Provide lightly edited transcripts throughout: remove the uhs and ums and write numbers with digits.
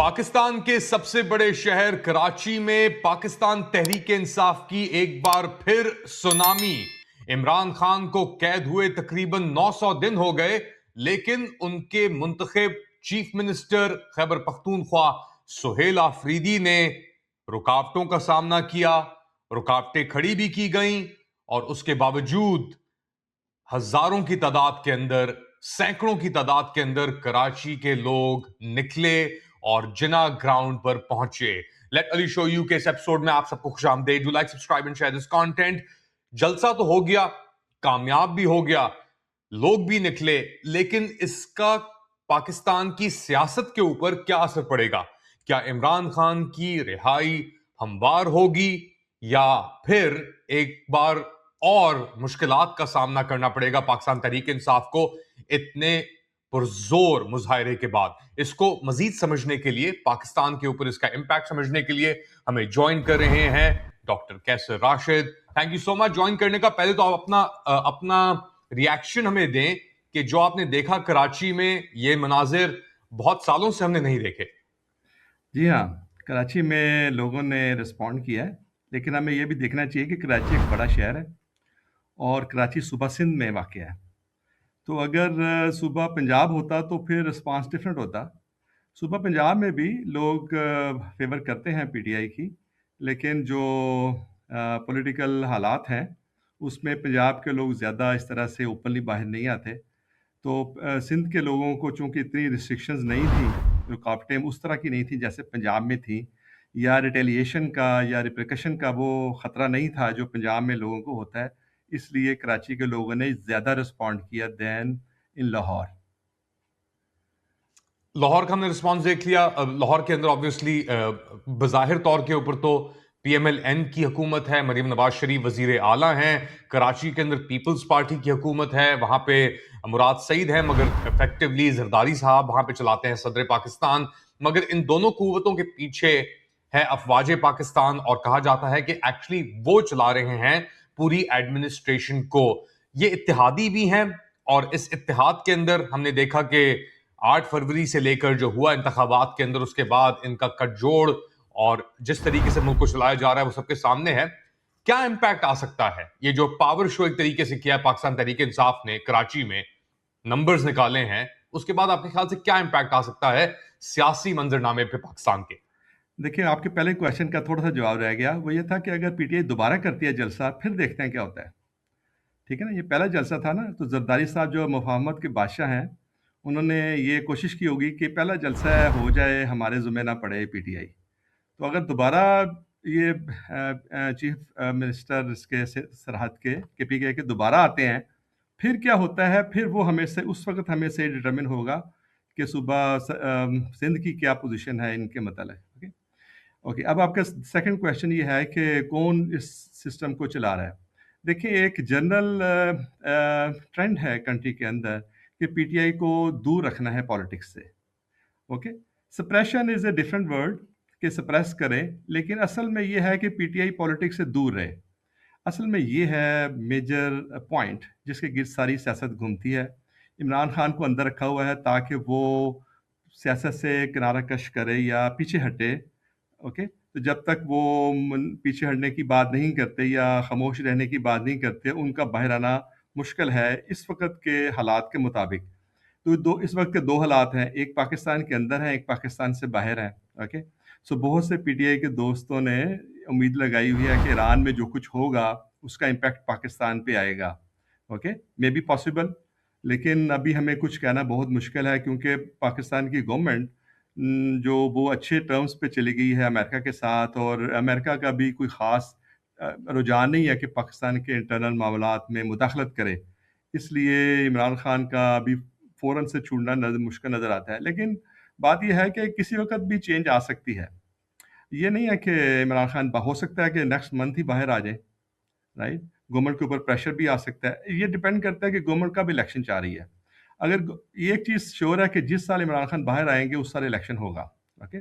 पाकिस्तान के सबसे बड़े शहर कराची में पाकिस्तान तहरीक-ए-इंसाफ की एक बार फिर सुनामी। इमरान खान को कैद हुए तकरीबन 900 दिन हो गए, लेकिन उनके मुंतखब चीफ मिनिस्टर खैबर पख्तूनख्वा सुहेल आफरीदी ने रुकावटों का सामना किया। रुकावटें खड़ी भी की गईं और उसके बावजूद हजारों की तादाद के अंदर, सैकड़ों की तादाद के अंदर कराची के लोग निकले और जिना ग्राउंड पर पहुंचे। लेट अली शो यू के इस एपिसोड में आप सबको खुशामदीद। Do like, subscribe and share this content. जलसा तो हो गया, कामयाब भी हो गया, लोग भी निकले, लेकिन इसका पाकिस्तान की सियासत के ऊपर क्या असर पड़ेगा? क्या इमरान खान की रिहाई हमवार होगी या फिर एक बार और मुश्किलात का सामना करना पड़ेगा पाकिस्तान तहरीक इंसाफ को इतने पुरजोर मुजाहरे के बाद? इसको मजीद समझने के लिए, पाकिस्तान के ऊपर इसका इंपैक्ट समझने के लिए हमें ज्वाइन कर रहे हैं doctor Qaiser Rashid. Thank you so much join करने का। पहले तो आप अपना रिएक्शन हमें दें कि जो आपने देखा कराची में, ये मनाजिर बहुत सालों से हमने नहीं देखे। जी हाँ, कराची में लोगों ने रिस्पॉन्ड किया है, लेकिन हमें ये भी देखना चाहिए कि कराची एक बड़ा शहर है और कराची सूबा सिंध में वाक़या है। तो अगर सूबा पंजाब होता तो फिर रिस्पॉन्स डिफरेंट होता। सूबा पंजाब में भी लोग फ़ेवर करते हैं पीटीआई की, लेकिन जो पॉलिटिकल हालात हैं, उसमें पंजाब के लोग ज़्यादा इस तरह से ओपनली बाहर नहीं आते। तो सिंध के लोगों को चूँकि इतनी रिस्ट्रिक्शंस नहीं थी, रुकावटें उस तरह की नहीं थी जैसे पंजाब में थी, या रिटेलिएशन का या रिपरकशन का वो ख़तरा नहीं था जो पंजाब में लोगों को होता है, इसलिए कराची के लोगों ने ज़्यादा रिस्पॉन्ड किया दैन इन लाहौर। लाहौर का हमने रिस्पॉन्स देख लिया। लाहौर के अंदर ऑब्वियसली बज़ाहिर तौर के ऊपर तो पीएमएल-एन की हुकूमत है, मरीम नवाज शरीफ वजीर आला हैं। कराची के अंदर पीपल्स पार्टी की हुकूमत है, वहां पे मुराद सईद है, मगर इफेक्टिवली जरदारी साहब वहां पे चलाते हैं सदर पाकिस्तान। मगर इन दोनों कुव्वतों के पीछे है अफवाज पाकिस्तान, और कहा जाता है कि एक्चुअली वो चला रहे हैं पूरी एडमिनिस्ट्रेशन को। ये इत्तेहादी भी हैं, और इस इत्तेहाद के अंदर हमने देखा कि 8 फरवरी से लेकर जो हुआ इंतखाबात के अंदर, उसके बाद इनका कटजोड़ और जिस तरीके से मुल्क को चलाया जा रहा है वो सबके सामने है। क्या इंपैक्ट आ सकता है ये जो पावर शो एक तरीके से किया है पाकिस्तान तहरीक इंसाफ ने कराची में, नंबर्स निकाले हैं, उसके बाद आपके ख्याल से क्या इंपैक्ट आ सकता है सियासी मंजरनामे पे पाकिस्तान के? देखिए, आपके पहले क्वेश्चन का थोड़ा-सा जवाब रह गया, वो ये था कि अगर पीटीआई दोबारा करती है जलसा, फिर देखते हैं क्या होता है। ठीक है ना? ये पहला जलसा था ना, तो ज़रदारी साहब जो मुफ़ाहमत के बादशाह हैं, उन्होंने ये कोशिश की होगी कि पहला जलसा हो जाए, हमारे ज़िम्मे ना पड़े पीटीआई। तो अगर दोबारा ये चीफ मिनिस्टर इसके सरहद के पीटीआई के दोबारा आते हैं, फिर क्या होता है? फिर वो हमें से उस वक़्त हमें से डिटरमिन होगा कि सिंध की क्या पोज़ीशन है इनके मतलब। ओके? ओके, अब आपका सेकंड क्वेश्चन ये है कि कौन इस सिस्टम को चला रहा है? देखिए, एक जनरल ट्रेंड है कंट्री के अंदर कि पीटीआई को दूर रखना है पॉलिटिक्स से। Okay? Suppression is a different word, कि सप्रेस करें, लेकिन असल में ये है कि पीटीआई पॉलिटिक्स से दूर रहे। असल में ये है मेजर पॉइंट जिसके गिर्द सारी सियासत घूमती है। इमरान खान को अंदर रखा हुआ है ताकि वो सियासत से किनारा कश करे या पीछे हटे। ओके? तो जब तक वो पीछे हटने की बात नहीं करते या खामोश रहने की बात नहीं करते, उनका बाहर आना मुश्किल है इस वक़्त के हालात के मुताबिक। तो इस वक़्त के 2 हालात हैं, एक पाकिस्तान के अंदर है, एक पाकिस्तान से बाहर है। ओके? सो बहुत से पीटीआई के दोस्तों ने उम्मीद लगाई हुई है कि ईरान में जो कुछ होगा, उसका इम्पैक्ट पाकिस्तान पे आएगा। ओके? मे बी पॉसिबल, लेकिन अभी हमें कुछ कहना बहुत मुश्किल है, क्योंकि पाकिस्तान की गवर्नमेंट जो वो अच्छे टर्म्स पे चली गई है अमेरिका के साथ, और अमेरिका का भी कोई ख़ास रुझान नहीं है कि पाकिस्तान के इंटरनल मामलात में मुदाखलत करे। इसलिए इमरान खान का अभी फ़ौरन से छूटना मुश्किल नज़र आता है। लेकिन बात ये है कि किसी वक़्त भी चेंज आ सकती है। ये नहीं है कि इमरान खान हो सकता है कि नेक्स्ट मंथ ही बाहर आ जाए, राइट? गवर्नमेंट के ऊपर प्रेशर भी आ सकता है। ये डिपेंड करता है कि गवर्नमेंट कब इलेक्शन चाह रही है। अगर ये एक चीज़ श्योर है कि जिस साल इमरान खान बाहर आएँगे उस साल इलेक्शन होगा। ओके?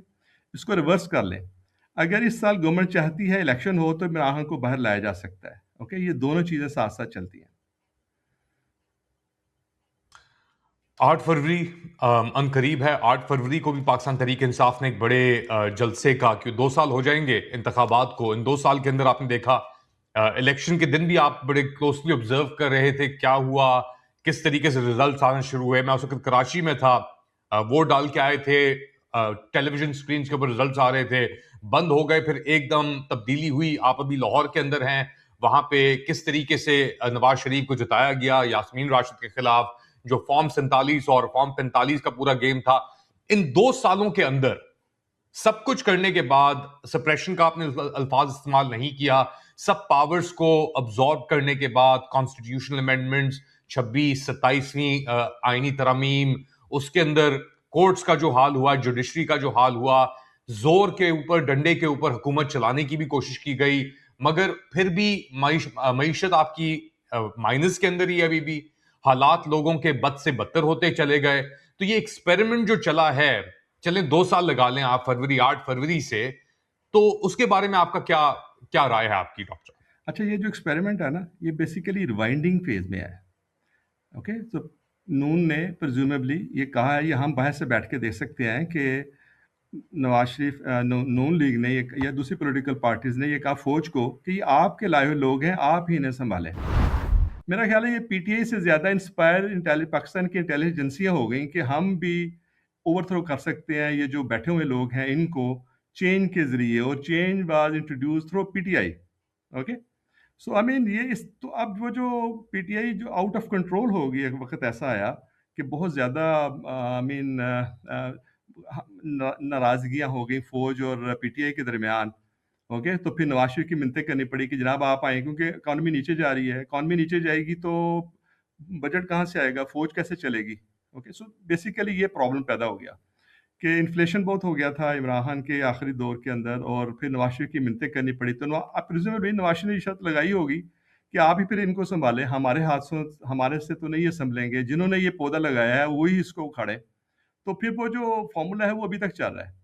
इसको रिवर्स कर लें। अगर इस साल गवर्नमेंट चाहती है इलेक्शन हो तो इमरान खान को बाहर लाया जा सकता है। ओके? ये दोनों चीज़ें साथ-साथ चलती हैं। 8 फरवरी अनकरीब है। 8 फरवरी को भी पाकिस्तान तहरीक इंसाफ ने एक बड़े जलसे का, कि 2 साल हो जाएंगे इंतखाबात को। इन 2 साल के अंदर आपने देखा, इलेक्शन के दिन भी आप बड़े क्लोजली ऑब्जर्व कर रहे थे क्या हुआ, किस तरीके से रिजल्ट आना शुरू हुए। मैं उस वक्त कराची में था, वोट डाल के आए थे, टेलीविजन स्क्रीन के ऊपर रिजल्ट आ रहे थे, बंद हो गए, फिर एकदम तब्दीली हुई। आप अभी लाहौर के अंदर हैं, वहां पे किस तरीके से नवाज शरीफ को जिताया गया यास्मीन राशिद के खिलाफ, जो फॉर्म 47 और फॉर्म 45 का पूरा गेम था। इन 2 सालों के अंदर सब कुछ करने के बाद, सप्रेशन का आपने अल्फाज इस्तेमाल नहीं किया, सब पावर्स को अब्जॉर्ब करने के बाद, कॉन्स्टिट्यूशनल अमेंडमेंट्स 26 27वीं आईनी तरमीम, उसके अंदर कोर्ट्स का जो हाल हुआ, जुडिशरी का जो हाल हुआ, जोर के ऊपर डंडे के ऊपर हुकूमत चलाने की भी कोशिश की गई, मगर फिर भी मीशत आपकी माइनस के अंदर ही है अभी भी। हालात लोगों के बद से बदतर होते चले गए। तो ये एक्सपेरिमेंट जो चला है, चलें 2 साल लगा लें आप, फरवरी 8 फरवरी से, तो उसके बारे में आपका क्या क्या राय है आपकी डॉक्टर? अच्छा, ये जो एक्सपेरिमेंट है ना, ये बेसिकली रिवाइंडिंग फेज में है। ओके, तो नून ने प्रिज्यूमेबली ये कहा है, ये हम बाहर से बैठ के देख सकते हैं कि नवाज शरीफ, नून लीग ने ये, या दूसरी पॉलिटिकल पार्टीज ने ये कहा फौज को कि ये आपके लाए हुए लोग हैं, आप ही इन्हें संभालें। मेरा ख्याल है ये पीटीआई से ज़्यादा इंस्पायर पाकिस्तान की इंटेलिजेंस एजेंसियाँ हो गई कि हम भी ओवरथ्रो कर सकते हैं ये जो बैठे हुए लोग हैं इनको, चेंज के ज़रिए, और change was introduce through PTI. Okay, so I mean ये इस तो अब वो जो पीटीआई जो आउट ऑफ कंट्रोल हो गई, एक वक्त ऐसा आया कि बहुत ज़्यादा आई मीन नाराज़गियाँ हो गई फ़ौज और पीटीआई के दरमियान। ओके, तो फिर नवाज शरीफ की मिन्नतें करनी पड़ी कि जनाब आप आएँ, क्योंकि इकॉनमी नीचे जा रही है। इकॉनमी नीचे जाएगी तो बजट कहाँ से आएगा, फ़ौज कैसे चलेगी? ओके, सो बेसिकली ये प्रॉब्लम पैदा हो गया कि इन्फ्लेशन बहुत हो गया था इमरान खान के आखिरी दौर के अंदर, और फिर नवाज शरीफ की मिन्नतें करनी पड़ी। तो प्रिज़्यूमेबली नवाज शरीफ ने शर्त लगाई होगी कि आप ही फिर इनको सँभालें, हमारे हाथों हमारे से तो नहीं ये सँभलेंगे, जिन्होंने ये पौधा लगाया है वही इसको उखाड़ें। तो फिर वो जो फ़ॉर्मूला है वो अभी तक चल रहा है।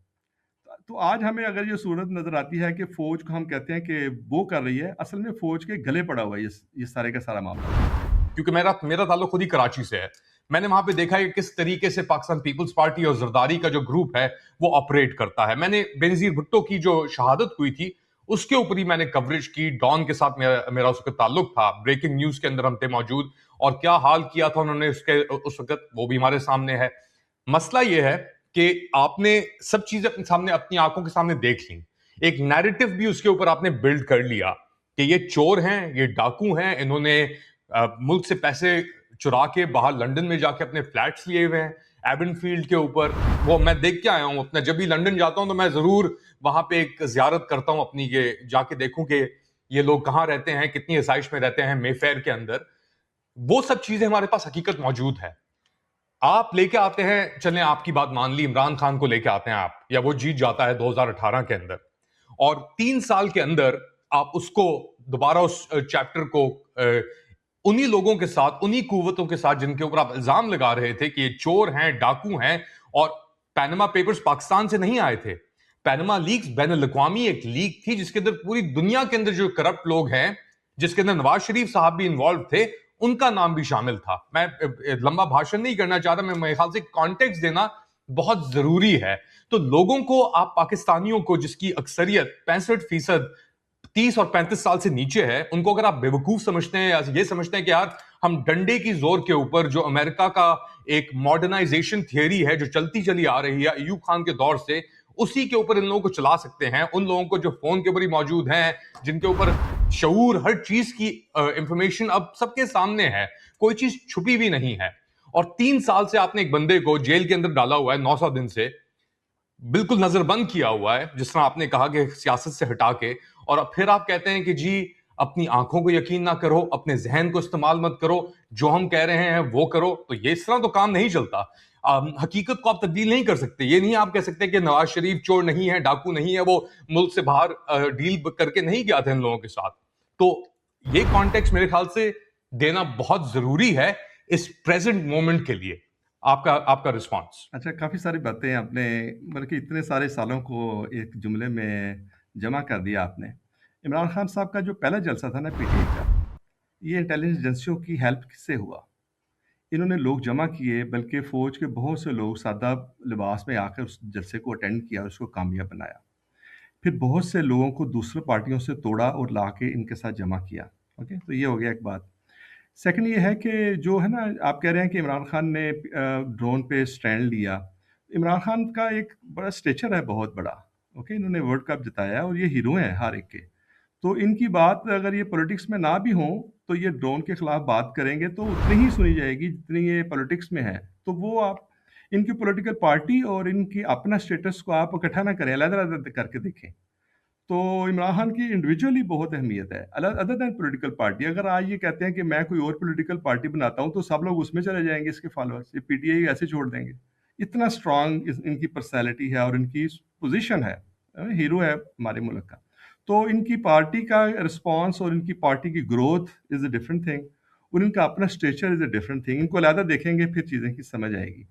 तो आज हमें अगर ये सूरत नज़र आती है कि फ़ौज को हम कहते हैं कि वो कर रही है, असल में फ़ौज के गले पड़ा हुआ है ये सारे का सारा मामला। क्योंकि मेरा मेरा ताल्लुक खुद ही कराची से है। मैंने वहां पे देखा है कि किस तरीके से पाकिस्तान पीपल्स पार्टी और जरदारी का जो ग्रुप है वो ऑपरेट करता है। मैंने बेनजीर भुट्टो की जो शहादत हुई थी उसके ऊपर ही मैंने कवरेज की। डॉन के साथ मेरा उसका ताल्लुक था, ब्रेकिंग न्यूज के अंदर हम थे मौजूद, और क्या हाल किया था उन्होंने उसके उस वक्त, वो भी हमारे सामने है। मसला ये है कि आपने सब चीजें अपने सामने, अपनी आंखों के सामने देख ली, एक नैरेटिव भी उसके ऊपर आपने बिल्ड कर लिया कि ये चोर हैं, ये डाकू हैं, इन्होंने मुल्क से पैसे चुरा के बाहर लंदन में जाके अपने फ्लैट्स लिए हुए हैं एबनफील्ड के ऊपर। वो मैं देख के आया हूं अपना, जब भी लंदन जाता हूं तो मैं जरूर वहां पे एक जियारत करता हूं अपनी, के जाके देखूं कि ये लोग कहाँ रहते हैं, कितनी आसाइश में रहते हैं मेफेयर के अंदर। वो सब चीजें हमारे पास हकीकत मौजूद है। आप लेके आते हैं, चलें आपकी बात मान ली, इमरान खान को लेके आते हैं आप, या वो जीत जाता है 2018 के अंदर, और 3 साल के अंदर आप उसको दोबारा उस चैप्टर को उन्हीं लोगों के साथ, उन्हीं कुव्वतों के साथ जिनके ऊपर आप इल्जाम लगा रहे थे कि ये चोर हैं, डाकू हैं, और पैनमा पेपर्स पाकिस्तान से नहीं आए थे। पैनमा लीक्स बैन अल-अक़वामी एक लीक थी जिसके अंदर पूरी दुनिया के अंदर जो करप्ट लोग हैं, जिसके अंदर नवाज शरीफ साहब भी इन्वॉल्व थे, उनका नाम भी शामिल था। मैं लंबा भाषण नहीं करना चाहता, मैं मेरे ख्याल से कॉन्टेक्स्ट देना बहुत जरूरी है। तो लोगों को, आप पाकिस्तानियों को जिसकी अक्सरियत 65% 30 और 35 साल से नीचे है, उनको अगर आप बेवकूफ समझते हैं या ये समझते हैं कि यार हम डंडे की जोर के ऊपर, जो अमेरिका का एक मॉडर्नाइजेशन थियरी है जो चलती चली आ रही है अयूब खान के दौर से, उसी के ऊपर इन लोगों को चला सकते हैं, उन लोगों को जो फोन के ऊपर ही मौजूद हैं, जिनके ऊपर शऊर, हर चीज की इंफॉर्मेशन अब सबके सामने है, कोई चीज छुपी भी नहीं है। और 3 साल से आपने एक बंदे को जेल के अंदर डाला हुआ है, 900 दिन से बिल्कुल नजरबंद किया हुआ है, जिस तरह आपने कहा कि सियासत से हटा के, और फिर आप कहते हैं कि जी अपनी आंखों को यकीन ना करो, अपने जहन को इस्तेमाल मत करो, जो हम कह रहे हैं वो करो। तो ये इस तरह तो काम नहीं चलता। हकीकत को आप तब्दील नहीं कर सकते। ये नहीं आप कह सकते कि नवाज शरीफ चोर नहीं है, डाकू नहीं है, वो मुल्क से बाहर डील करके नहीं गया था इन लोगों के साथ। तो ये कॉन्टेक्स्ट मेरे ख्याल से देना बहुत जरूरी है इस प्रेजेंट मोमेंट के लिए। आपका आपका रिस्पॉन्स? अच्छा, काफ़ी सारी बातें आपने, बल्कि इतने सारे सालों को एक जुमले में जमा कर दिया आपने। इमरान खान साहब का जो पहला जलसा था ना पीटीआई का, ये इंटेलिजेंस एजेंसियों की हेल्प से हुआ। इन्होंने लोग जमा किए, बल्कि फ़ौज के बहुत से लोग सादा लिबास में आकर उस जलसे को अटेंड किया और उसको कामयाब बनाया। फिर बहुत से लोगों को दूसरी पार्टियों से तोड़ा और लाके इनके साथ जमा किया। ओके, तो ये हो गया एक बात। सेकंड ये है कि जो है ना, आप कह रहे हैं कि इमरान खान ने ड्रोन पे स्टैंड लिया। इमरान खान का एक बड़ा स्टेचर है, बहुत बड़ा। ओके, इन्होंने वर्ल्ड कप जिताया और ये हीरो हैं हर एक के। तो इनकी बात अगर ये पॉलिटिक्स में ना भी हों, तो ये ड्रोन के खिलाफ बात करेंगे तो उतनी ही सुनी जाएगी जितनी ये पॉलिटिक्स में है। तो वो आप इनकी पॉलिटिकल पार्टी और इनकी अपना स्टेटस को आप इकट्ठा ना करें, अलग-अलग करके देखें। तो इमरान खान की इंडिविजुअली बहुत अहमियत है, अदर दैन पॉलिटिकल पार्टी। अगर आज ये कहते हैं कि मैं कोई और पॉलिटिकल पार्टी बनाता हूँ, तो सब लोग उसमें चले जाएंगे, इसके फॉलोअर्स। ये पीटीआई ऐसे छोड़ देंगे। इतना स्ट्रांग इनकी पर्सनैलिटी है और इनकी पोजीशन है। हीरो है हमारे मुल्क का। तो इनकी पार्टी का रिस्पॉन्स और इनकी पार्टी की growth is a different thing, और इनका अपना stretcher is a different thing. इनको अलहदा देखेंगे, फिर चीज़ें की समझ आएगी।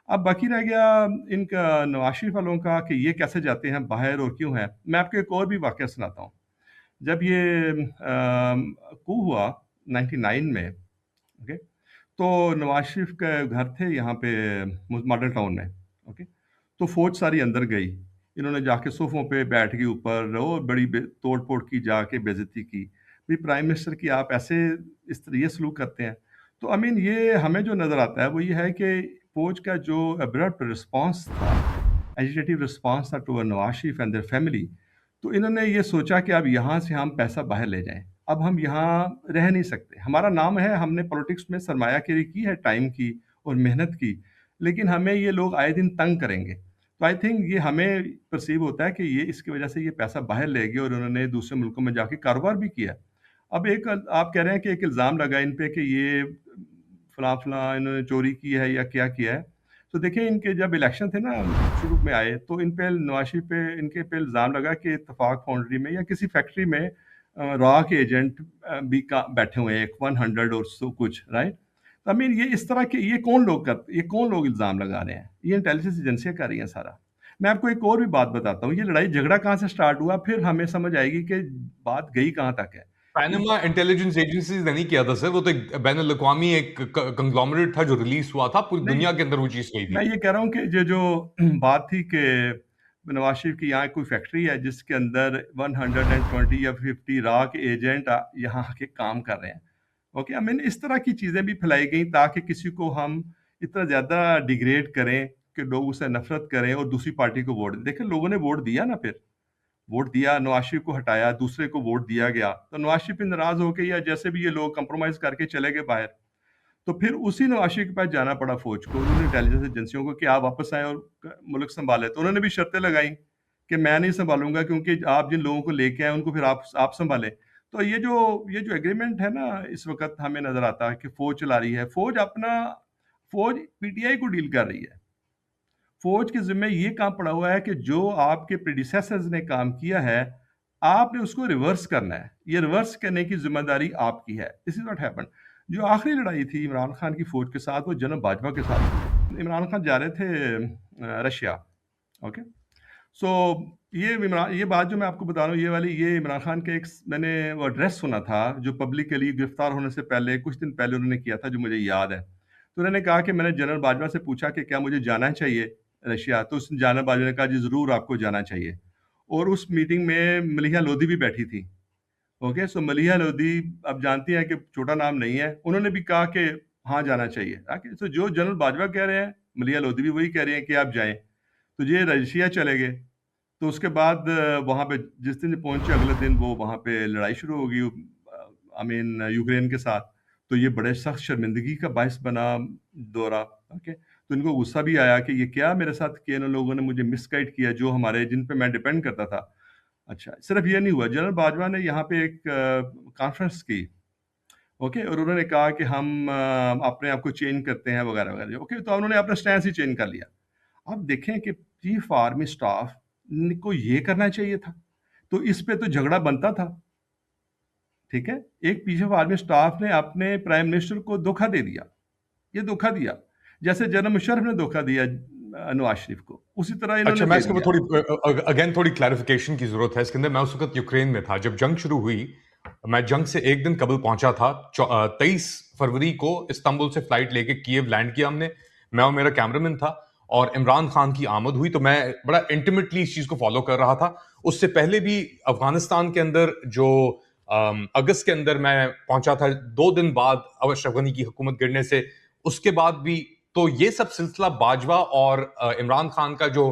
अब बाकी रह गया इनका नवाज शरीफ वालों का कि ये कैसे जाते हैं बाहर और क्यों है। मैं आपको एक और भी वाक़या सुनाता हूँ। जब ये कू हुआ 99 में, ओके, तो नवाज शरीफ के घर थे यहाँ पे मॉडल टाउन में। ओके, तो फौज सारी अंदर गई। इन्होंने जाके सोफों पे बैठ के ऊपर और बड़ी तोड़ फोड़ की, जाके बेइज्जती की। भाई प्राइम मिनिस्टर की आप ऐसे ये सलूक करते हैं। तो आई मीन ये हमें जो नज़र आता है वो ये है कि फौज का जो अब्रप्ट रिस्पॉन्स था, एजिटेटिव रिस्पॉन्स था to Nawaz Sharif and their family. तो इन्होंने ये सोचा कि अब यहाँ से हम पैसा बाहर ले जाएं। अब हम यहाँ रह नहीं सकते। हमारा नाम है, हमने पॉलिटिक्स में सरमायाकारी की है, टाइम की और मेहनत की, लेकिन हमें ये लोग आए दिन तंग करेंगे। तो आई थिंक ये हमें परसीव होता है कि ये इसकी वजह से ये पैसा बाहर ले गए और उन्होंने दूसरे मुल्कों में जाके कारोबार भी किया। अब एक आप कह रहे हैं कि एक इल्ज़ाम लगा इन पे कि ये फलां-फलां इन्होंने चोरी की है या क्या किया है। तो देखिए, इनके जब इलेक्शन थे ना शुरू में आए, तो इन पे नवाज शरीफ पे इनके पे इल्ज़ाम लगा कि इत्तेफाक फाउंड्री में या किसी फैक्ट्री में रॉ के एजेंट भी का बैठे हुए हैं, 100 और सो कुछ, राइट? आई मीन ये इस तरह के ये कौन लोग इल्ज़ाम लगा रहे हैं? ये इंटेलिजेंस एजेंसियाँ कर रही हैं सारा। मैं आपको एक और भी बात बताता हूँ, ये लड़ाई झगड़ा कहाँ से स्टार्ट हुआ, फिर हमें समझ आएगी कि बात गई कहाँ तक है। पैनामा इंटेलिजेंस एजेंसीज ने नहीं किया था सर, वो तो एक बैन अल-अक़वामी एक कंग्लोमरेट था जो रिलीज हुआ था, पूरी नहीं, दुनिया के अंदर वो चीज़ गई मैं थी। ये कह रहा हूँ कि जो बात थी कि नवाज शरीफ की यहाँ कोई फैक्ट्री है जिसके अंदर 120 या 50 रॉ के एजेंट यहाँ आके काम कर रहे हैं। ओके, आई मीन इस तरह की चीज़ें भी फैलाई गई ताकि किसी को हम इतना ज़्यादा डिग्रेड करें कि लोग उससे नफरत करें और दूसरी पार्टी को वोट दें। देखिए, लोगों ने वोट दिया ना, फिर वोट दिया, नवाज शरीफ को हटाया, दूसरे को वोट दिया गया, तो नवाज शरीफ भी नाराज़ होके या जैसे भी ये लोग कंप्रोमाइज़ करके चले गए बाहर। तो फिर उसी नवाज शरीफ के पास जाना पड़ा फौज को, उन्होंने इंटेलिजेंस एजेंसियों को कि आप वापस आए और मुल्क संभाले। तो उन्होंने भी शर्तें लगाई कि मैं नहीं संभालूंगा, क्योंकि आप जिन लोगों को लेके आए उनको फिर आप संभालें। तो ये जो एग्रीमेंट है ना, इस वक्त हमें नजर आता है कि फौज चला रही है। फौज पीटीआई को डील कर रही है। फौज के जिम्मे ये काम पड़ा हुआ है कि जो आपके प्रेडिसेसर्स ने काम किया है, आपने उसको रिवर्स करना है। ये रिवर्स करने की जिम्मेदारी आपकी है। This is what happened. जो आखिरी लड़ाई थी इमरान खान की फौज के साथ, वो जनरल बाजवा के साथ थी। इमरान खान जा रहे थे रशिया। ओके, सो ये बात जो मैं आपको बता रहा हूँ, ये इमरान खान के एक मैंने वो एड्रेस सुना था जो पब्लिकली गिरफ्तार होने से पहले कुछ दिन पहले उन्होंने किया था, जो मुझे याद है। तो उन्होंने कहा कि मैंने जनरल बाजवा से पूछा कि क्या मुझे जाना चाहिए रशिया, तो उस जनरल बाजवा ने कहा जी ज़रूर आपको जाना चाहिए। और उस मीटिंग में मलिहा लोधी भी बैठी थी। ओके, सो मलिहा लोधी, आप जानती हैं कि छोटा नाम नहीं है, उन्होंने भी कहा कि हाँ जाना चाहिए। ओके, सो जो जनरल बाजवा कह रहे हैं, मलिहा लोधी भी वही कह रही हैं कि आप जाएं। तो ये रशिया चले गए। तो उसके बाद वहाँ पे जिस दिन पहुँचे, अगले दिन वो वहाँ पे लड़ाई शुरू हो गई, आई मीन यूक्रेन के साथ। तो ये बड़े सख्त शर्मिंदगी का बायस बना दौरा। ओके, तो इनको गुस्सा भी आया कि ये क्या मेरे साथ किया, इन लोगों ने मुझे मिसगाइड किया, जो हमारे जिन पे मैं डिपेंड करता था। अच्छा, सिर्फ ये नहीं हुआ, जनरल बाजवा ने यहाँ पे एक कॉन्फ्रेंस की। ओके, और उन्होंने कहा कि हम अपने आप को चेंज करते हैं वगैरह वगैरह। ओके, तो उन्होंने अपना स्टैंड ही चेंज कर लिया। आप देखें कि चीफ आर्मी स्टाफ को ये करना चाहिए था, तो इस पे तो झगड़ा बनता था। ठीक है, एक चीफ आर्मी स्टाफ ने अपने प्राइम मिनिस्टर को धोखा दे दिया। ये धोखा दिया, जैसे जनरल मुशर्रफ ने धोखा दिया नवाज शरीफ को, उसी तरह अच्छा, इन्होंने मैं दे इसके ऊपर दिया। थोड़ी अगेन थोड़ी क्लैरिफिकेशन की ज़रूरत है। इसके अंदर मैं उस वक़्त यूक्रेन में था, जब जंग शुरू हुई मैं जंग से एक दिन कबल पहुंचा था। 23 फरवरी को इस्तांबुल से फ्लाइट लेके कीव लैंड किया हमने। मैं और मेरा कैमरामैन था, और इमरान खान की आमद हुई, तो मैं बड़ा इंटीमेटली इस चीज को फॉलो कर रहा था। उससे पहले भी अफगानिस्तान के अंदर जो अगस्त के अंदर मैं पहुंचा था, 2 दिन बाद अशरफ गनी की हुकूमत गिरने से, उसके बाद भी। तो ये सब सिलसिला बाजवा और इमरान खान का जो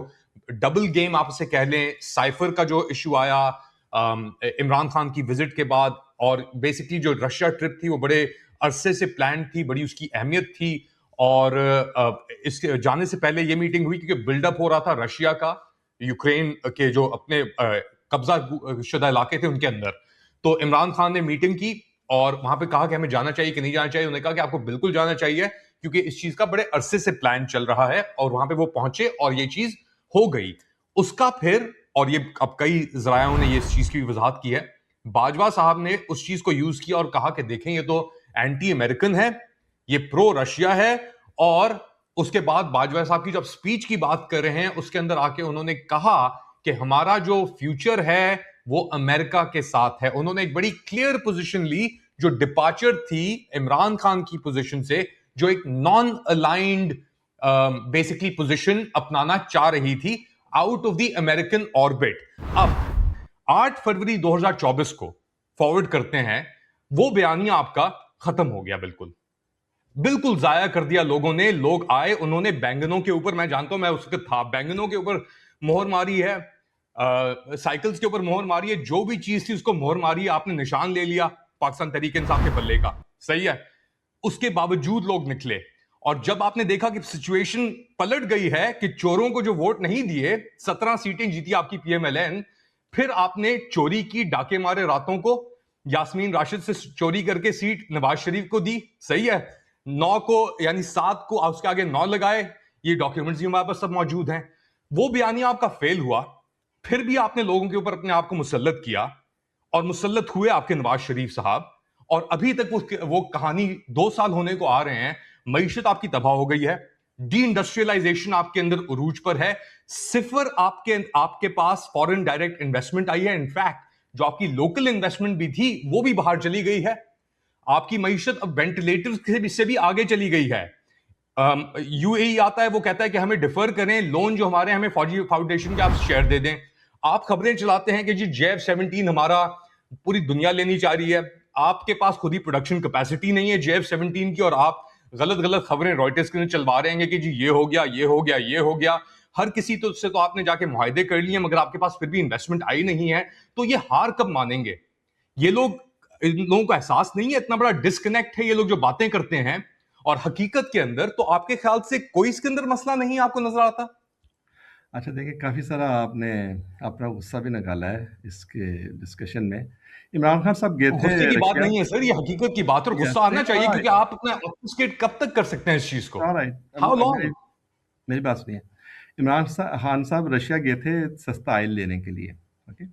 डबल गेम आप इसे कह लें, साइफर का जो इशू आया इमरान खान की विजिट के बाद, और बेसिकली जो रशिया ट्रिप थी वो बड़े अरसे से प्लान थी, बड़ी उसकी अहमियत थी। और इसके जाने से पहले ये मीटिंग हुई क्योंकि बिल्डअप हो रहा था रशिया का यूक्रेन के जो अपने कब्जा शुदा इलाके थे उनके अंदर। तो इमरान खान ने मीटिंग की और वहां पे कहा कि हमें जाना चाहिए कि नहीं जाना चाहिए। उन्होंने कहा कि आपको बिल्कुल जाना चाहिए, क्योंकि इस चीज का बड़े अरसे से प्लान चल रहा है। और वहां पे वो पहुंचे और ये चीज हो गई। उसका फिर, और ये अब कई जरायों ने ये इस चीज की वजाहत की है, बाजवा साहब ने उस चीज को यूज किया और कहा कि देखें ये तो एंटी अमेरिकन है, ये प्रो रशिया है। और उसके बाद बाजवा साहब की जब स्पीच की बात कर रहे हैं, उसके अंदर आके उन्होंने कहा कि हमारा जो फ्यूचर है वो अमेरिका के साथ है। उन्होंने एक बड़ी क्लियर पोजीशन ली, जो डिपार्चर थी इमरान खान की पोजीशन से, जो एक नॉन अलाइंड बेसिकली पोजीशन अपनाना चाह रही थी out of the American orbit. अब 8 फरवरी 2024 को फॉरवर्ड करते हैं, वो बयानिया आपका खत्म हो गया, बिल्कुल बिल्कुल जाया कर दिया लोगों ने। लोग आए, उन्होंने बैंगनों के ऊपर, मैं जानता हूं, मैं उसके था, बैंगनों के ऊपर मोहर मारी है, साइकिल्स के ऊपर मोहर मारी है, जो भी चीज थी उसको मोहर मारी है। आपने निशान ले लिया पाकिस्तान तहरीक इंसाफ के बल्ले का, सही है। उसके बावजूद लोग निकले, और जब आपने देखा कि सिचुएशन पलट गई है, कि चोरों को जो वोट नहीं दिए, 17 सीटें जीती आपकी पीएमएलएन, फिर आपने चोरी की, डाके मारे रातों को, यास्मीन राशिद से चोरी करके सीट नवाज शरीफ को दी, सही है। 9 को, यानी 7 को उसके आगे 9 लगाए। ये डॉक्यूमेंट्स भी हमारे पास सब मौजूद हैं। वो बयानिया आपका फेल हुआ। फिर भी आपने लोगों के ऊपर अपने आप को मुसल्लत किया, और मुसल्लत हुए आपके नवाज शरीफ साहब। और अभी तक वो कहानी 2 साल होने को आ रहे हैं। मईशत आपकी तबाह हो गई है, डी इंडस्ट्रियलाइजेशन आपके अंदर उरूज पर है, सिफर आपके आपके पास फॉरेन डायरेक्ट इन्वेस्टमेंट आई है। इनफैक्ट जो आपकी लोकल इन्वेस्टमेंट भी थी वो भी बाहर चली गई है। आपकी मईशत अब वेंटिलेटर से भी आगे चली गई है। यूएई आता है, वो कहता है कि हमें डिफर करें लोन जो हमारे, हमें फौजी फाउंडेशन के आप शेयर दे दें। आप खबरें चलाते हैं कि जी JF-17 हमारा पूरी दुनिया लेनी चाह रही है। आपके पास खुद ही प्रोडक्शन कैपेसिटी नहीं है JF-17 की, और आप गलत गलत खबरें रॉयटर्स के लिए चलवा रहे हैं कि जी ये हो गया, ये हो गया, ये हो गया। हर किसी तो से तो आपने जाके मुआहदे कर लिए, मगर आपके पास फिर भी इन्वेस्टमेंट आई नहीं है। तो ये हार कब मानेंगे ये लोग? इन लोगों को एहसास नहीं है, इतना बड़ा डिस्कनेक्ट है ये लोग जो बातें करते हैं और हकीकत के अंदर। तो आपके ख्याल से कोई इसके अंदर मसला नहीं आपको नजर आता? अच्छा देखिए, काफ़ी सारा आपने अपना गुस्सा भी निकाला है इसके डिस्कशन में। इमरान खान साहब गए थे गुस्से की बात रशिया। नहीं है सर, ये हकीकत की बात है, और यस, गुस्सा आना चाहिए, क्योंकि ऑलराइट, आप अपना ऑब्फुस्केट कब तक कर सकते हैं इस चीज को? ऑलराइट। हाउ मेरी लॉन्ग? मेरी बात सुनिए। खान साहब रशिया गए थे सस्ता ऑयल लेने के लिए, ओके?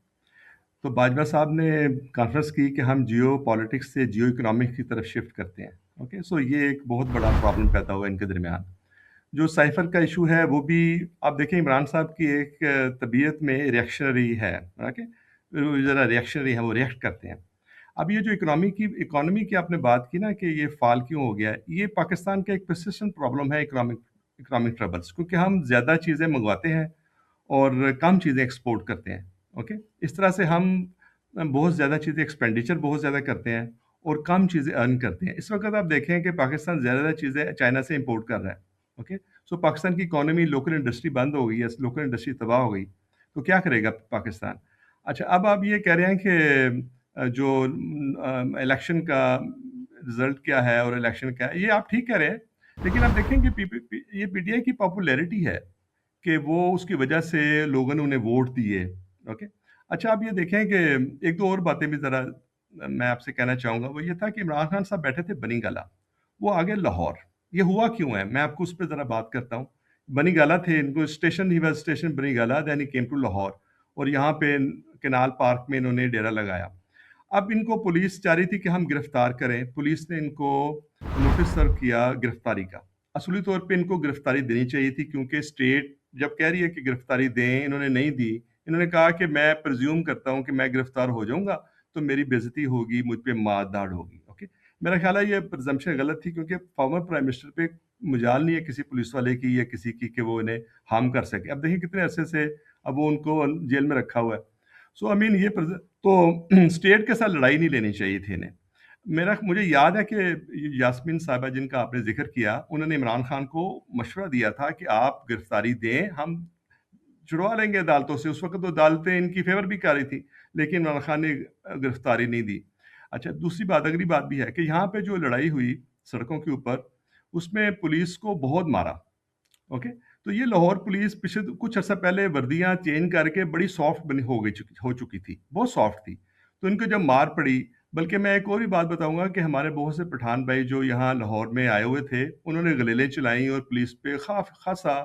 तो बाजवा साहब ने कॉन्फ्रेंस की कि हम जियो पॉलिटिक्स से जियो इकोनॉमिक्स की तरफ शिफ्ट करते हैं, ओके? सो ये एक बहुत बड़ा प्रॉब्लम पैदा हुआ इनके दरमियान। जो साइफर का इशू है वो भी आप देखें, इमरान साहब की एक तबीयत में रिएक्शनरी है, ओके? वो ज़रा रिएक्शनरी है, वो रिएक्ट करते हैं। अब ये जो इकोनॉमी की आपने बात की ना कि ये फ़ॉल क्यों हो गया है, ये पाकिस्तान का एक पर्सिस्टेंट प्रॉब्लम है, इकोनॉमिक इकोनॉमिक ट्रबल्स, क्योंकि हम ज़्यादा चीज़ें मंगवाते हैं और कम चीज़ें एक्सपोर्ट करते हैं, ओके? इस तरह से हम बहुत ज़्यादा चीज़ें एक्सपेंडिचर बहुत ज़्यादा करते हैं और कम चीज़ें अर्न करते हैं। इस वक़्त आप देखें कि पाकिस्तान ज़्यादा चीज़ें चाइना से इम्पोर्ट कर रहा है, ओके? सो पाकिस्तान की इकोनॉमी, लोकल इंडस्ट्री बंद हो गई है, लोकल इंडस्ट्री तबाह हो गई, तो क्या करेगा पाकिस्तान? अच्छा, अब आप ये कह रहे हैं कि जो इलेक्शन का रिज़ल्ट क्या है और इलेक्शन क्या है, ये आप ठीक कह रहे हैं, लेकिन आप देखें कि ये पीटीआई की पॉपुलैरिटी है कि वो उसकी वजह से लोगों ने उन्हें वोट दिए, ओके? अच्छा, आप ये देखें कि एक दो और बातें भी ज़रा मैं आपसे कहना चाहूँगा, वो ये था कि इमरान खान साहब बैठे थे बनी गाला, वो आगे लाहौर। ये हुआ क्यों है? मैं आपको उस पे ज़रा बात करता हूँ। बनी गाला थे, इनको station, he was station Bani Gala, then he came to Lahore, और यहाँ पे केनाल पार्क में इन्होंने डेरा लगाया। अब इनको पुलिस चाह रही थी कि हम गिरफ्तार करें, पुलिस ने इनको नोटिस सर्व किया गिरफ्तारी का। असली तौर पे इनको गिरफ्तारी देनी चाहिए थी, क्योंकि स्टेट जब कह रही है कि गिरफ्तारी दें, इन्होंने नहीं दी। इन्होंने कहा कि मैं प्रिज्यूम करता हूँ कि मैं गिरफ्तार हो जाऊँगा, तो मेरी बेइज्जती होगी, मुझ पे मार-धाड़ होगी। ओके? मेरा ख्याल है ये प्रिज़म्पशन गलत थी, क्योंकि फॉर्मर प्राइम मिनिस्टर पे मजाल नहीं है किसी पुलिस वाले की या किसी की कि वो इन्हें हार्म कर सके। अब देखिए कितने अरसे से अब वो उनको जेल में रखा हुआ है। सो आई मीन ये तो स्टेट के साथ लड़ाई नहीं लेनी चाहिए थी इन्हें। मुझे याद है कि यास्मीन साहिबा जिनका आपने ज़िक्र किया, उन्होंने इमरान खान को मशवरा दिया था कि आप गिरफ्तारी दें, हम छुड़वा लेंगे अदालतों से। उस वक़्त तो अदालतें इनकी फ़ेवर भी कर रही थी, लेकिन इमरान खान ने गिरफ्तारी नहीं दी। अच्छा, दूसरी बात, अगली बात भी है कि यहाँ पे जो लड़ाई हुई सड़कों के ऊपर, उसमें पुलिस को बहुत मारा। ओके? तो ये लाहौर पुलिस पिछले कुछ अर्सा पहले वर्दियाँ चेंज करके बड़ी सॉफ्ट बनी हो चुकी थी, बहुत सॉफ्ट थी। तो इनको जब मार पड़ी, बल्कि मैं एक और भी बात बताऊँगा कि हमारे बहुत से पठान भाई जो यहाँ लाहौर में आए हुए थे, उन्होंने गलेलें चलाई और पुलिस पे ख़ासा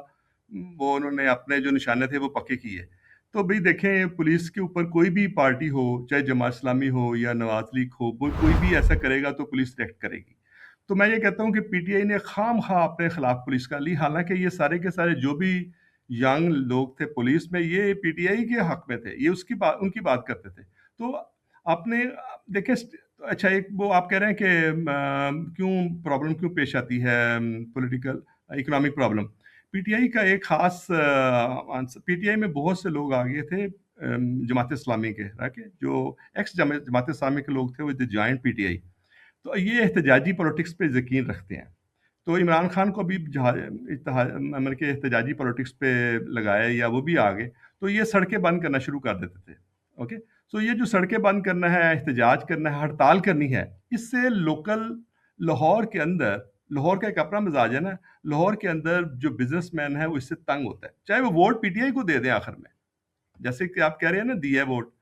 वो उन्होंने अपने जो निशाने थे वो पक्के किए। तो भई देखें, पुलिस के ऊपर कोई भी पार्टी हो, चाहे जमात इस्लामी हो या नवाज़ लीग हो, कोई भी ऐसा करेगा तो पुलिस रिएक्ट करेगी। तो मैं ये कहता हूँ कि पीटीआई ने खामख़ा अपने खिलाफ पुलिस का ली, हालाँकि ये सारे के सारे जो भी यंग लोग थे पुलिस में, ये पीटीआई के हक में थे, ये उनकी बात करते थे। तो आपने देखिए अच्छा, एक वो आप कह रहे हैं कि क्यों प्रॉब्लम क्यों पेश आती है, पॉलिटिकल इकोनॉमिक प्रॉब्लम। पीटीआई का एक ख़ास आंसर, पीटीआई में बहुत से लोग आ गए थे जमात इस्लामी के, राइट? जो एक्स जमात इस्लामी के लोग थे, वो द जॉइंट पीटीआई। तो ये एहतजाजी पॉलिटिक्स पे यकीन रखते हैं। तो इमरान खान को भी मतलब कि एहतजाजी पॉलिटिक्स पे लगाया या वो भी आ गए, तो ये सड़कें बंद करना शुरू कर देते थे। ओके? सो ये जो सड़कें बंद करना है, एहतजाज करना है, हड़ताल करनी है, इससे लोकल लाहौर के अंदर, लाहौर का एक अपना मिजाज है ना, लाहौर के अंदर जो बिजनेसमैन है वो इससे तंग होता है, चाहे वो वोट पीटीआई को दे दें आखिर में। जैसे कि आप कह रहे हैं ना, दिया है वोट,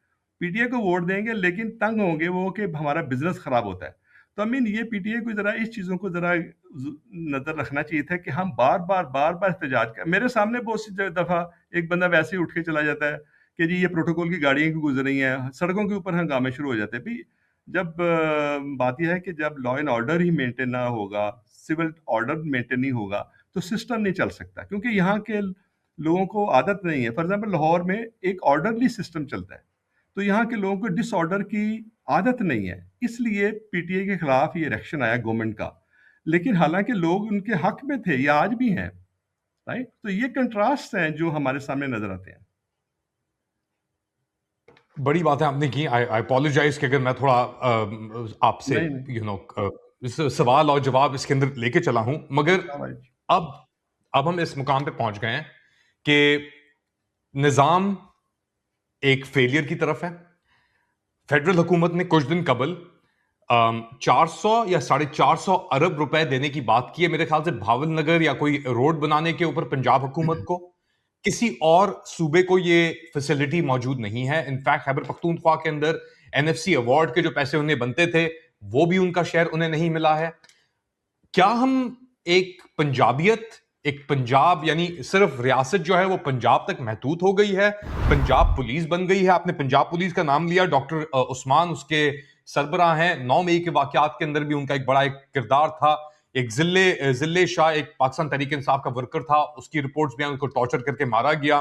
पीटीआई को वोट देंगे लेकिन तंग होंगे वो कि हमारा बिजनेस खराब होता है। तो आई मीन ये पीटीआई को ज़रा इस चीज़ों को ज़रा नज़र रखना चाहिए था कि हम बार-बार एहतजाज कर, मेरे सामने बहुत सी दफ़ा एक बंदा वैसे ही उठ के चला जाता है कि जी ये प्रोटोकॉल की गाड़ियाँ क्यों गुज़र रही हैं, सड़कों के ऊपर हंगामे शुरू हो जाते हैं। भई जब बात ये है कि जब law and order he maintain ना होगा, सिविल ऑर्डर मेंटेन नहीं होगा, तो सिस्टम नहीं चल सकता, क्योंकि यहाँ के लोगों को आदत नहीं है। फॉर एग्ज़ाम्पल लाहौर में एक ऑर्डरली सिस्टम चलता है, तो यहाँ के लोगों को डिसऑर्डर की आदत नहीं है, इसलिए पीटीआई के खिलाफ ये रिएक्शन आया गवर्नमेंट का। लेकिन हालांकि लोग उनके हक में थे या आज भी हैं, राइट? तो ये कंट्रास्ट हैं जो हमारे सामने नजर आते हैं। बड़ी बात है आपने की। आई अपोलोजाइज कि अगर मैं थोड़ा आपसे नहीं नहीं, इस सवाल और जवाब इसके अंदर लेके चला हूं, मगर शाबाश। अब अब हम इस मुकाम पे पहुंच गए हैं कि निजाम एक फेलियर की तरफ है। फेडरल हुकूमत ने कुछ दिन कबल 400 या 450 अरब रुपए देने की बात की है, मेरे ख्याल से भावल नगर या कोई रोड बनाने के ऊपर पंजाब हुकूमत को। किसी और सूबे को ये फैसिलिटी मौजूद नहीं है। इनफैक्ट खैबर पख्तूनख्वा के अंदर एनएफसी अवार्ड के जो पैसे उन्हें बनते थे, वो भी उनका शेयर उन्हें नहीं मिला है। क्या हम एक पंजाबियत, एक पंजाब यानी सिर्फ रियासत जो है वो पंजाब तक महदूद हो गई है, पंजाब पुलिस बन गई है? आपने पंजाब पुलिस का नाम लिया, डॉक्टर उस्मान उसके सरबराह हैं। 9 मई के वाकयात के अंदर भी उनका एक बड़ा एक किरदार था। एक जिले शाह, एक पाकिस्तान तहरीक इंसाफ का वर्कर था, उसकी रिपोर्ट्स भी उनको टॉर्चर करके मारा गया।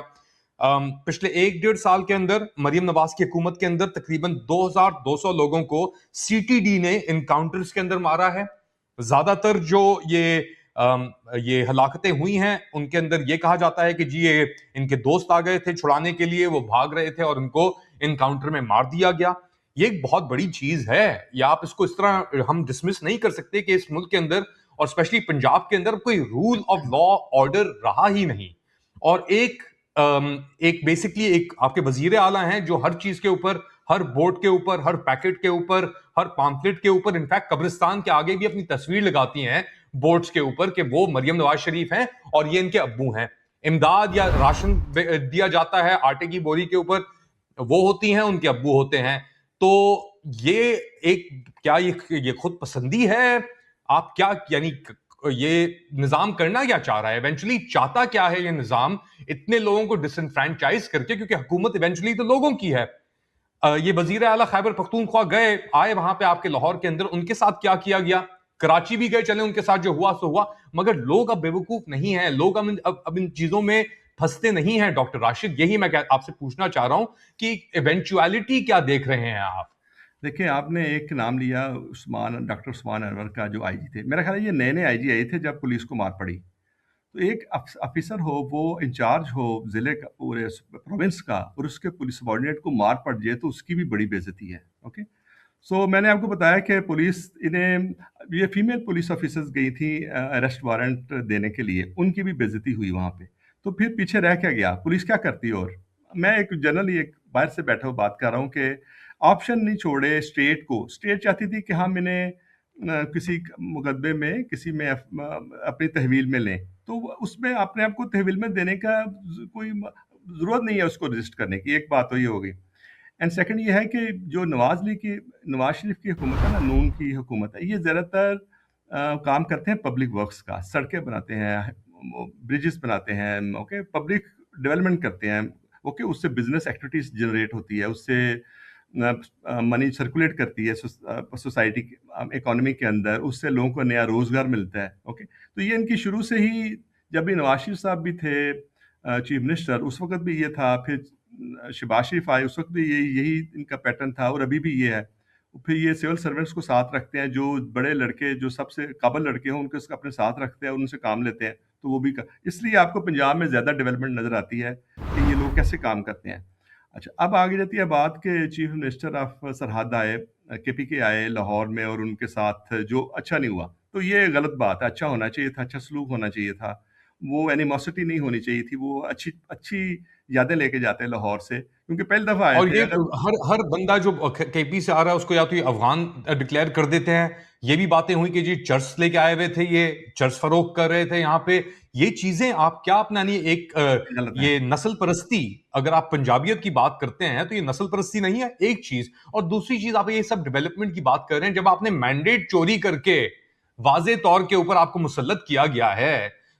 पिछले 1-1.5 साल के अंदर मरियम नवाज की हुकूमत के अंदर तकरीबन 2200 लोगों को सीटीडी ने इनकाउंटर्स के अंदर मारा है। ज्यादातर जो ये हलाकतें हुई हैं उनके अंदर ये कहा जाता है कि जी ये इनके दोस्त आ गए थे छुड़ाने के लिए, वो भाग रहे थे और उनको इनकाउंटर में मार दिया गया। ये एक बहुत बड़ी चीज है, या आप इसको इस तरह हम डिसमिस नहीं कर सकते कि इस मुल्क के अंदर और स्पेशली पंजाब के अंदर कोई रूल ऑफ लॉ ऑर्डर रहा ही नहीं। और एक बेसिकली एक आपके वजीर आला हैं जो हर चीज के ऊपर, हर बोर्ड के ऊपर, हर पैकेट के ऊपर, हर पैम्फलेट के ऊपर, इनफैक्ट कब्रिस्तान के आगे भी अपनी तस्वीर लगाती हैं बोर्ड्स के ऊपर कि वो मरियम नवाज शरीफ हैं और ये इनके अब्बू हैं। इमदाद या राशन दिया जाता है आटे की बोरी के ऊपर, वो होती हैं, उनके अब्बू होते हैं। तो ये एक क्या ये खुद पसंदी है? आप क्या यानी ये निजाम करना क्या चाह रहा है? इवेंचुअली चाहता क्या है ये निजाम इतने लोगों को डिसएनफ्रेंचाइज करके? क्योंकि हुकूमत इवेंचुअली तो लोगों की है। ये वजीर आला खैबर पख्तूनख्वा गए, आए वहां पे आपके लाहौर के अंदर, उनके साथ क्या किया गया? कराची भी गए, चले उनके साथ जो हुआ सो हुआ, मगर लोग अब बेवकूफ नहीं है, लोग अब इन चीजों में फंसते नहीं हैं। डॉक्टर राशिद, यही मैं आपसे पूछना चाह रहा हूं कि इवेंचुअलिटी क्या देख रहे हैं आप? देखिए, आपने एक नाम लिया डॉक्टर उस्मान अनवर का, जो आईजी थे। मेरा ख़्याल है ये नए-नए आईजी आए थे जब पुलिस को मार पड़ी। तो एक ऑफिसर हो, वो इंचार्ज हो ज़िले का, पूरे प्रोविंस का, और उसके पुलिस सबॉर्डिनेट को मार पड़ जाए तो उसकी भी बड़ी बेइज्जती है। ओके? सो मैंने आपको बताया कि पुलिस इन्हें ये फीमेल पुलिस ऑफिसर्स गई थी अरेस्ट वारंट देने के लिए, उनकी भी बेइज्जती हुई वहाँ पे। तो फिर पीछे रह क्या गया? पुलिस क्या करती और? मैं एक जनरली एक बाहर से बैठा हुआ बात कर रहा हूँ कि ऑप्शन नहीं छोड़े स्टेट को। स्टेट चाहती थी कि हम इन्हें किसी मुकदमे में, किसी में अपनी तहवील में लें। तो उसमें अपने आप को तहवील में देने का कोई ज़रूरत नहीं है उसको रजिस्ट करने की। एक बात तो ये हो गई। एंड सेकंड ये है कि जो नवाज शरीफ की हुकूमत है ना, नून की हुकूमत है, ये ज़्यादातर काम करते हैं पब्लिक वर्क्स का, सड़कें बनाते हैं, ब्रिजेस बनाते हैं, ओके, पब्लिक डेवलपमेंट करते हैं, ओके, उससे बिजनेस एक्टिविटीज जनरेट होती है, उससे मनी सर्कुलेट करती है सोसाइटी इकोनॉमी के अंदर, उससे लोगों को नया रोजगार मिलता है। ओके, तो ये इनकी शुरू से ही, जब भी नवाज शरीफ साहब भी थे चीफ मिनिस्टर, उस वक्त भी ये था, फिर शहबाज शरीफ आए, उस वक्त भी यही इनका पैटर्न था, और अभी भी ये है। फिर ये सिविल सर्वेंट्स को साथ रखते हैं, जो बड़े लड़के, जो सबसे काबिल लड़के हों, उनको अपने साथ रखते हैं और उनसे काम लेते हैं। तो वो भी इसलिए आपको पंजाब में ज़्यादा डेवलपमेंट नज़र आती है कि ये लोग कैसे काम करते हैं। अच्छा, अब आगे जाती है बात कि चीफ मिनिस्टर ऑफ सरहद आए, केपीके आए लाहौर में, और उनके साथ जो अच्छा नहीं हुआ, तो ये गलत बात है। अच्छा होना चाहिए था, अच्छा सलूक होना चाहिए था, वो एनिमोसिटी नहीं होनी चाहिए थी, वो अच्छी अच्छी यादें लेके जाते हैं लाहौर से, क्योंकि पहली दफ़ा आए और थे। ये अगर हर हर बंदा जो केपी से आ रहा है उसको या तो ये अफगान डिक्लेयर कर देते हैं। ये भी बातें हुई कि जी चर्च लेके आए हुए थे, ये चर्च फरोख्त कर रहे थे यहाँ पे। ये चीजें आप क्या अपनानी, एक गलत है। ये नस्ल परस्ती, अगर आप पंजाबियत की बात करते हैं तो ये नस्ल परस्ती नहीं है, एक चीज। और दूसरी चीज, आप ये सब डेवलपमेंट की बात कर रहे हैं, जब आपने मैंडेट चोरी करके वाजे तौर के ऊपर आपको मुसल्लत किया गया है,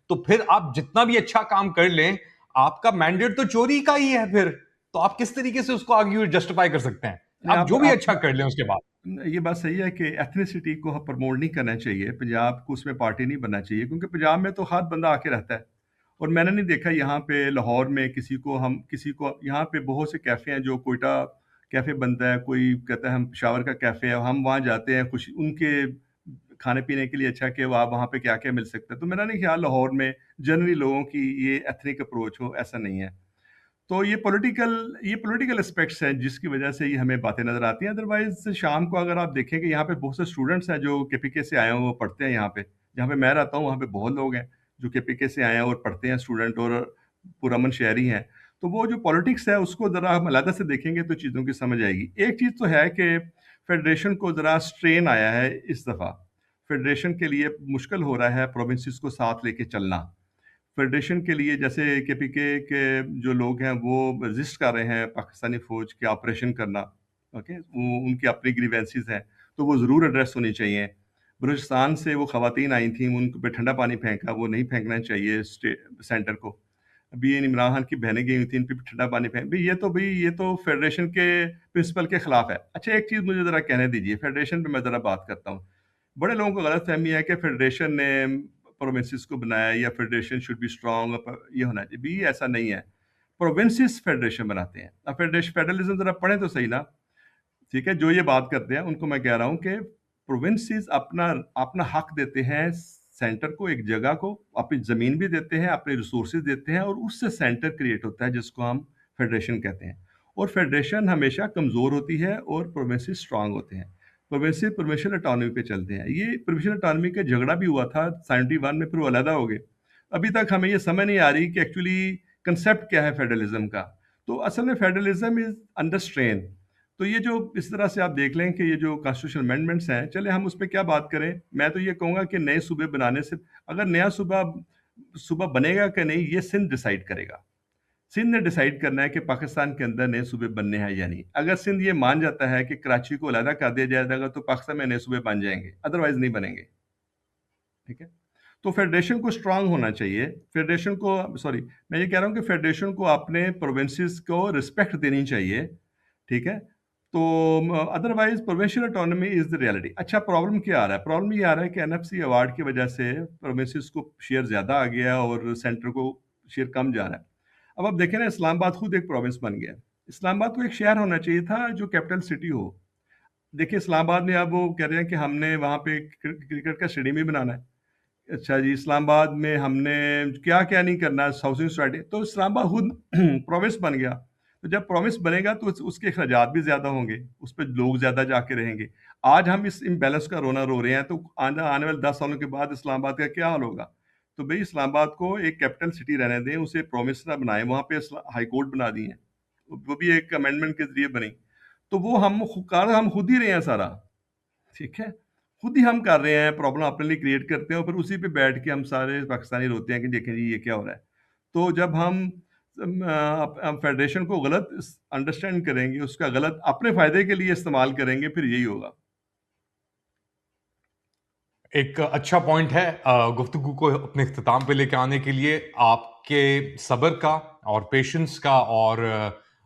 तो फिर आप जितना भी अच्छा काम कर लें, आपका मैंडेट तो चोरी का ही है फिर। तो आप किस तरीके से उसको आगे जस्टिफाई कर सकते हैं? नहीं, आप जो भी अच्छा कर लें उसके बाद। ये बात सही है कि एथनिसिटी को प्रमोट नहीं करना चाहिए, पंजाब को उसमें पार्टी नहीं बनना चाहिए, क्योंकि पंजाब में तो हर बंदा आके रहता है। और मैंने नहीं देखा यहाँ पे लाहौर में किसी को यहाँ पे बहुत से कैफ़े हैं, जो कोयटा कैफ़े बनता है, कोई कहता है हम पेशावर का कैफ़े है, हम वहाँ जाते हैं खुश उनके खाने पीने के लिए। अच्छा, कि वहाँ वहाँ पे क्या क्या मिल सकता है। तो मेरा नहीं ख्याल लाहौर में जनरली लोगों की ये एथनिक अप्रोच हो, ऐसा नहीं है। तो ये पॉलिटिकल एस्पेक्ट्स हैं जिसकी वजह से ये हमें बातें नज़र आती हैं। अदरवाइज़ शाम को अगर आप देखें कि यहाँ पे बहुत से स्टूडेंट्स हैं जो केपीके से आए हैं, वो पढ़ते हैं यहाँ पे। जहाँ पे मैं रहता हूँ, वहाँ पे बहुत लोग हैं जो केपीके से आए हैं और पढ़ते हैं, स्टूडेंट और पुरअमन शहरी हैं। तो वो जो पॉलिटिक्स है, उसको ज़रा हम अलग से देखेंगे तो चीज़ों की समझ आएगी। एक चीज़ तो है कि फेडरेशन को ज़रा स्ट्रेन आया है इस दफ़ा। फेडरेशन के लिए मुश्किल हो रहा है प्रोविंसेस को साथ लेके चलना। फेडरेशन के लिए जैसे केपीके के जो लोग हैं, वो रजिस्ट कर रहे हैं पाकिस्तानी फ़ौज के ऑपरेशन करना, ओके? वो उनकी अपनी ग्रीवेंसेस हैं, तो वो ज़रूर एड्रेस होनी चाहिए। बलूचिस्तान से वो ख़वातीन आई थीं, उन पे ठंडा पानी फेंका, वो नहीं फेंकना चाहिए सेंटर को। अभी इन इमरान खान की बहनें गई हुई थी, इन पे भी ठंडा पानी फेंक भई ये तो फेडरेशन के प्रिंसिपल के खिलाफ है। अच्छा, एक चीज़ मुझे ज़रा कहने दीजिए, फेडरेशन पे मैं ज़रा बात करता हूँ। बड़े लोगों को गलतफ़हमी है कि फेडरेशन ने प्रोविंसेस को बनाया, या फेडरेशन शुड बी स्ट्रॉन्ग, ये होना चाहिए। भी ऐसा नहीं है। प्रोविंसेस फेडरेशन बनाते हैं। अब फेडरलिज्म ज़रा पढ़ें तो सही ना। ठीक है, जो ये बात करते हैं उनको मैं कह रहा हूँ कि प्रोविंसेस अपना अपना हक देते हैं सेंटर को, एक जगह को, अपनी ज़मीन भी देते हैं, अपने रिसोर्सेज देते हैं, और उससे सेंटर क्रिएट होता है जिसको हम फेडरेशन कहते हैं। और फेडरेशन हमेशा कमज़ोर होती है और प्रोविंसेस स्ट्रांग होते हैं। प्रोविंसेस प्रोविंशियल ऑटोनॉमी पे चलते हैं। ये प्रोविंशियल ऑटोनॉमी का झगड़ा भी हुआ था 71 में, फिर वो अलहदा हो गए। अभी तक हमें ये समझ नहीं आ रही कि एक्चुअली कंसेप्ट क्या है फेडरलिज्म का। तो असल में फेडरलिज्म इज़ अंडर स्ट्रेन। तो ये जो इस तरह से आप देख लें कि ये जो कॉन्स्टिट्यूशनल अमेंडमेंट्स हैं, चले हम उस पे क्या बात करें। मैं तो ये कहूँगा कि नए सूबे बनाने से, अगर नया सूबा सूबा बनेगा कि नहीं, ये सिंध डिसाइड करेगा। सिंध ने डिसाइड करना है कि पाकिस्तान के अंदर नए सूबे बनने हैं या नहीं। अगर सिंध ये मान जाता है कि कराची को अलहदा कर दिया जाएगा, तो पाकिस्तान में नए सूबे बन जाएंगे, अदरवाइज नहीं बनेंगे। ठीक है? तो फेडरेशन को स्ट्रांग होना चाहिए। फेडरेशन को, सॉरी, मैं ये कह रहा हूँ कि फेडरेशन को अपने प्रोविंसेस को रिस्पेक्ट देनी चाहिए। ठीक है? तो otherwise provincial autonomy is the reality. अच्छा, प्रॉब्लम क्या आ रहा है? प्रॉब्लम ये आ रहा है कि एनएफसी अवार्ड की वजह से प्रोविंसेस को शेयर ज़्यादा आ गया और सेंटर को शेयर कम जा रहा है। अब आप देखें ना, इस्लामाबाद खुद एक प्रोविंस बन गया। इस्लामाबाद को एक शहर होना चाहिए था जो कैपिटल सिटी हो। देखिए इस्लामाबाद में अब वो कह रहे हैं कि हमने वहाँ पे क्रिकेट का स्टेडियम ही बनाना है। अच्छा जी, इस्लामाबाद में हमने क्या-क्या नहीं करना है, हाउसिंग सोसाइटी, तो इस्लामाबाद खुद प्रोविंस बन गया। तो जब प्रोविंस बनेगा तो उसके अखराजात भी ज़्यादा होंगे, उस पे लोग ज़्यादा जाके रहेंगे। आज हम इस इम्बैलेंस का रोना रो रहे हैं, तो आने आने वाले 10 सालों के बाद इस्लामाबाद का क्या हाल होगा? तो भई इस्लामाबाद को एक कैपिटल सिटी रहने दें, उसे प्रोविंस ना बनाएँ, वहाँ पे हाई कोर्ट बना दी है। वो भी एक अमेंडमेंट के ज़रिए बनी। तो वो हम खुद ही रहे हैं सारा। ठीक है? खुद ही हम कर रहे हैं, प्रॉब्लम अपने लिए क्रिएट करते हैं और फिर उसी पे बैठ के हम सारे पाकिस्तानी रोते हैं कि देखें जी ये क्या हो रहा है। तो जब हम फेडरेशन को गलत अंडरस्टैंड करेंगे, उसका गलत अपने फ़ायदे के लिए इस्तेमाल करेंगे, फिर यही होगा। एक अच्छा पॉइंट है गुफ्तगू को अपने इख्तिताम पे लेके आने के लिए आपके सब्र का और पेशेंस का और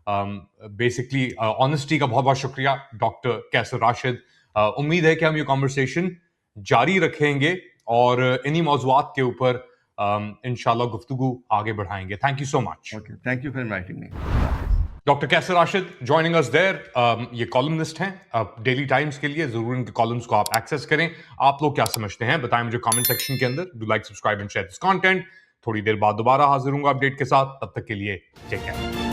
बेसिकली ऑनेस्टी का बहुत बहुत शुक्रिया डॉक्टर कैसर राशिद। उम्मीद है कि हम ये कॉन्वर्सेशन जारी रखेंगे और इन्हीं मौज़ूआत के ऊपर इंशाल्लाह गुफ्तगू आगे बढ़ाएंगे। Thank you so much. Okay, thank you for inviting me. अल्लाह हाफ़िज़। Doctor Qaiser Rashid joining us there. ये कॉलमनिस्ट हैं डेली टाइम्स के लिए, जरूर इनके कॉलम्स को आप एक्सेस करें। आप लोग क्या समझते हैं बताएं मुझे कमेंट सेक्शन के अंदर। Do like, subscribe and share this content. थोड़ी देर बाद दोबारा हाजिर हूंगा अपडेट के साथ, तब तक के लिए टेक केयर।